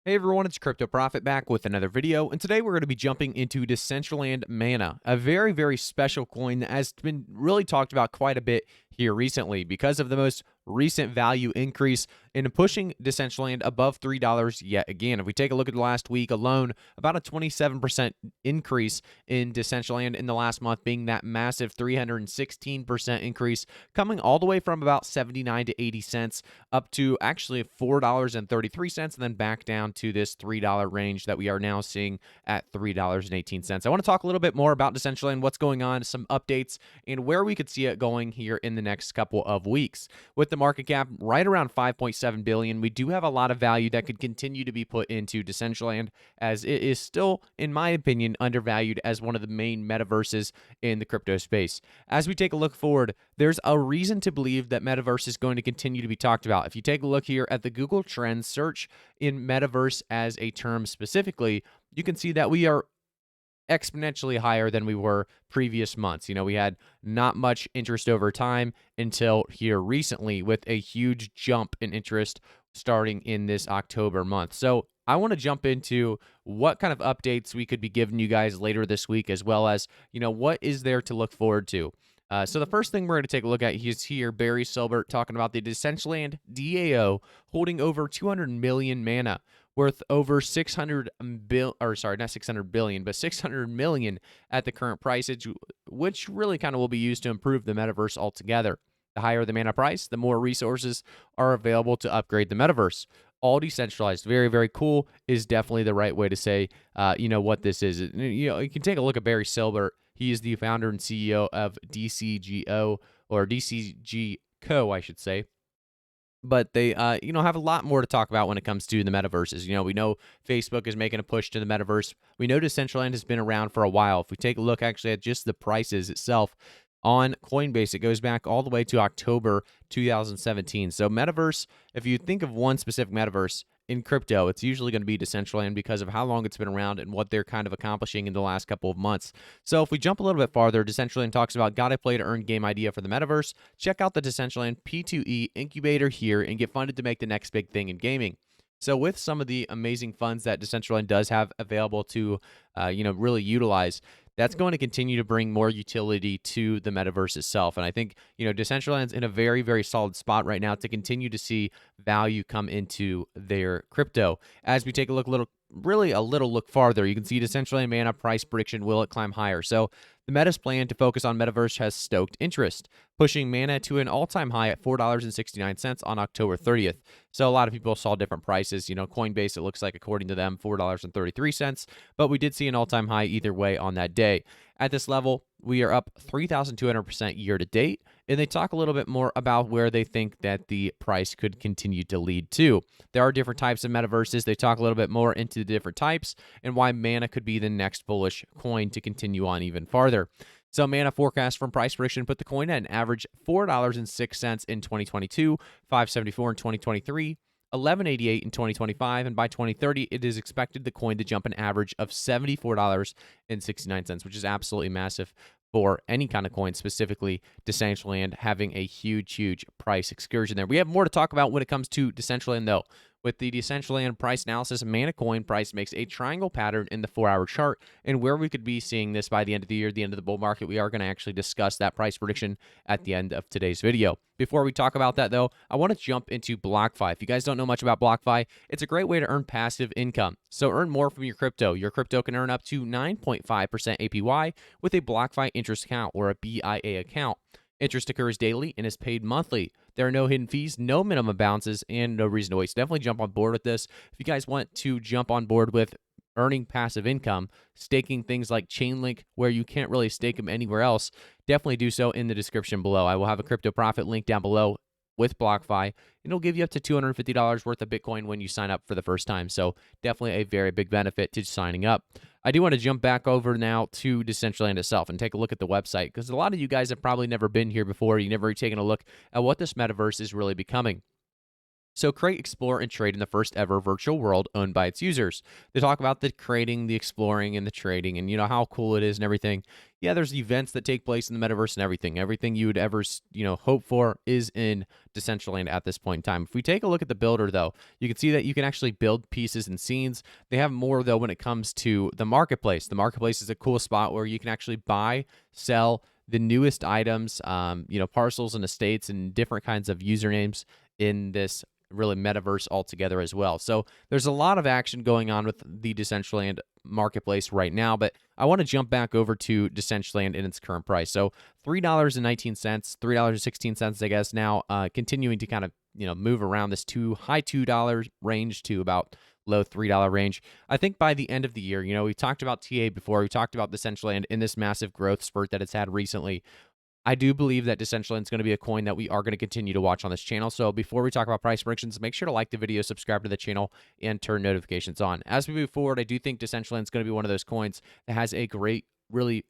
Hey everyone, it's Crypto Profit back with another video, and today we're going to be jumping into Decentraland Mana, a very special coin that has been really talked about quite a bit here recently because of the most recent value increase in pushing Decentraland above $3 yet again. If we take a look at the last week alone, about a 27% increase in Decentraland in the last month, being that massive 316% increase, coming all the way from about 79 to 80 cents up to actually $4.33, and then back down to this $3 range that we are now seeing at $3.18. I want to talk a little bit more about Decentraland, what's going on, some updates, and where we could see it going here in the next couple of weeks. With the market cap right around 5.7 billion, we do have a lot of value that could continue to be put into Decentraland, as it is still, in my opinion, undervalued as one of the main metaverses in the crypto space. As we take a look forward, there's a reason to believe that Metaverse is going to continue to be talked about. If you take a look here at the Google Trends search in Metaverse as a term specifically, you can see that we are exponentially higher than we were previous months. We had not much interest over time until here recently with a huge jump in interest starting in this October month. So I want to jump into what kind of updates we could be giving you guys later this week, as well as, what is there to look forward to. So the first thing we're going to take a look at is here, Barry Silbert talking about the Decentraland DAO holding over 200 million mana, worth over 600 billion, but 600 million at the current price, which really kind of will be used to improve the metaverse altogether. The higher the mana price, the more resources are available to upgrade the metaverse. All decentralized, very cool, is definitely the right way to say, what this is. You can take a look at Barry Silbert. He is the founder and CEO of DCGO, or DCG I should say. But they, have a lot more to talk about when it comes to the metaverses. We know Facebook is making a push to the metaverse. We know Decentraland has been around for a while. If we take a look actually at just the prices itself on Coinbase, it goes back all the way to October 2017. So metaverse, if you think of one specific metaverse in crypto, it's usually going to be Decentraland because of how long it's been around and what they're kind of accomplishing in the last couple of months. So if we jump a little bit farther, Decentraland talks about gotta play to earn game idea for the metaverse. Check out the Decentraland P2E incubator here and get funded to make the next big thing in gaming. So with some of the amazing funds that Decentraland does have available to, really utilize, that's going to continue to bring more utility to the metaverse itself. And I think, Decentraland's in a very solid spot right now to continue to see value come into their crypto. As we take a look a little look farther, you can see Decentraland Mana price prediction, will it climb higher? So the Meta's plan to focus on Metaverse has stoked interest, pushing Mana to an all-time high at $4.69 on October 30th. So a lot of people saw different prices. Coinbase, it looks like, according to them, $4.33, but we did see an all-time high either way on that day. At this level, we are up 3,200% year to date, and they talk a little bit more about where they think that the price could continue to lead to. There are different types of metaverses. They talk a little bit more into the different types and why Mana could be the next bullish coin to continue on even farther. So Mana forecast from price prediction put the coin at an average $4.06 in 2022, $5.74 in 2023, $11.88 in 2025, and by 2030, it is expected the coin to jump an average of $74.69, which is absolutely massive for any kind of coin, specifically Decentraland having a huge price excursion there. We have more to talk about when it comes to Decentraland, though. With the Decentraland price analysis, Mana coin price makes a triangle pattern in the 4-hour chart, and where we could be seeing this by the end of the year, the end of the bull market, we are going to actually discuss that price prediction at the end of today's video. Before we talk about that, though, I want to jump into BlockFi. If you guys don't know much about BlockFi, it's a great way to earn passive income. So earn more from your crypto. Your crypto can earn up to 9.5% APY with a BlockFi interest account, or a BIA account. Interest occurs daily and is paid monthly. There are no hidden fees, no minimum balances, and no reason to wait. So definitely jump on board with this. If you guys want to jump on board with earning passive income, staking things like Chainlink, where you can't really stake them anywhere else, definitely do so in the description below. I will have a Crypto Profit link down below with BlockFi, and it'll give you up to $250 worth of Bitcoin when you sign up for the first time. So definitely a very big benefit to signing up. I do want to jump back over now to Decentraland itself and take a look at the website, because a lot of you guys have probably never been here before. You've never taken a look at what this metaverse is really becoming. So create, explore, and trade in the first ever virtual world owned by its users. They talk about the creating, the exploring, and the trading, and how cool it is and everything. yeah, there's events that take place in the metaverse and everything. Everything you would ever, hope for is in Decentraland at this point in time. If we take a look at the builder, though, you can see that you can actually build pieces and scenes. They have more, though, when it comes to the marketplace. The marketplace is a cool spot where you can actually buy, sell the newest items, parcels and estates and different kinds of usernames in this really metaverse altogether as well. So there's a lot of action going on with the Decentraland marketplace right now, but I want to jump back over to Decentraland in its current price. So $3.19, $3.16, I guess now, continuing to kind of move around this high $2 range to about low $3 range. I think by the end of the year, we talked about TA before, we talked about Decentraland in this massive growth spurt that it's had recently. I do believe that Decentraland is going to be a coin that we are going to continue to watch on this channel. So before we talk about price predictions, make sure to like the video, subscribe to the channel, and turn notifications on. As we move forward, I do think Decentraland is going to be one of those coins that has a great, really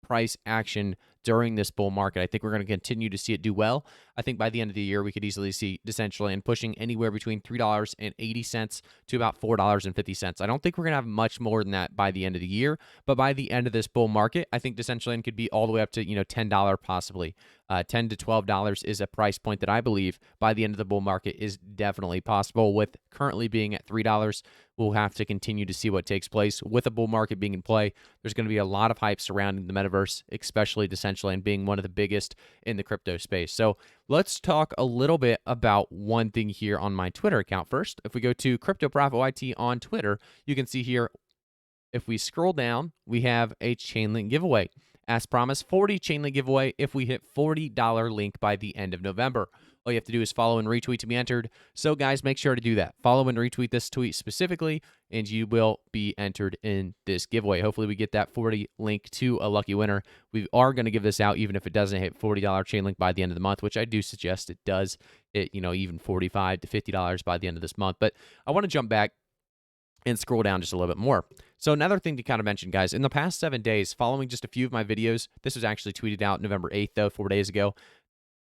price action during this bull market. I think we're going to continue to see it do well. I think by the end of the year, we could easily see Decentraland pushing anywhere between $3.80 to about $4.50. I don't think we're going to have much more than that by the end of the year, but by the end of this bull market, I think Decentraland could be all the way up to, $10 possibly. $10 to $12 is a price point that I believe by the end of the bull market is definitely possible. With currently being at $3, we'll have to continue to see what takes place. With a bull market being in play, there's going to be a lot of hype surrounding the metaverse, especially Decentraland being one of the biggest in the crypto space. So let's talk a little bit about one thing here on my Twitter account first. If we go to Crypto Profit YT on Twitter, you can see here, if we scroll down, we have a Chainlink giveaway. As promised, 40 Chainlink giveaway if we hit $40 link by the end of November. All you have to do is follow and retweet to be entered. So guys, make sure to do that. Follow and retweet this tweet specifically, and you will be entered in this giveaway. Hopefully we get that 40 link to a lucky winner. We are going to give this out even if it doesn't hit $40 Chainlink by the end of the month, which I do suggest it does hit, even $45 to $50 by the end of this month. But I want to jump back and scroll down just a little bit more. So another thing to kind of mention, guys, in the past 7 days, following just a few of my videos, this was actually tweeted out November 8th, though, 4 days ago,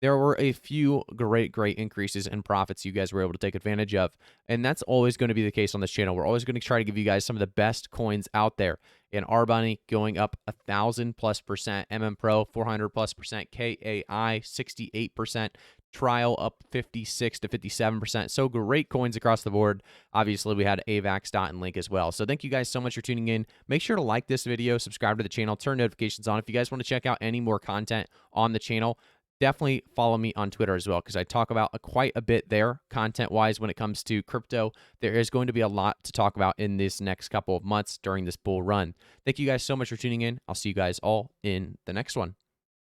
there were a few great increases in profits you guys were able to take advantage of. And that's always going to be the case on this channel. We're always going to try to give you guys some of the best coins out there. And R-Bunny going up 1,000+%, MM Pro 400+%, KAI 68%, Trial up 56 to 57%. So great coins across the board. Obviously, we had AVAX, Dot, and Link as well. So thank you guys so much for tuning in. Make sure to like this video, subscribe to the channel, turn notifications on. If you guys want to check out any more content on the channel, definitely follow me on Twitter as well, because I talk about quite a bit there content-wise when it comes to crypto. There is going to be a lot to talk about in this next couple of months during this bull run. Thank you guys so much for tuning in. I'll see you guys all in the next one.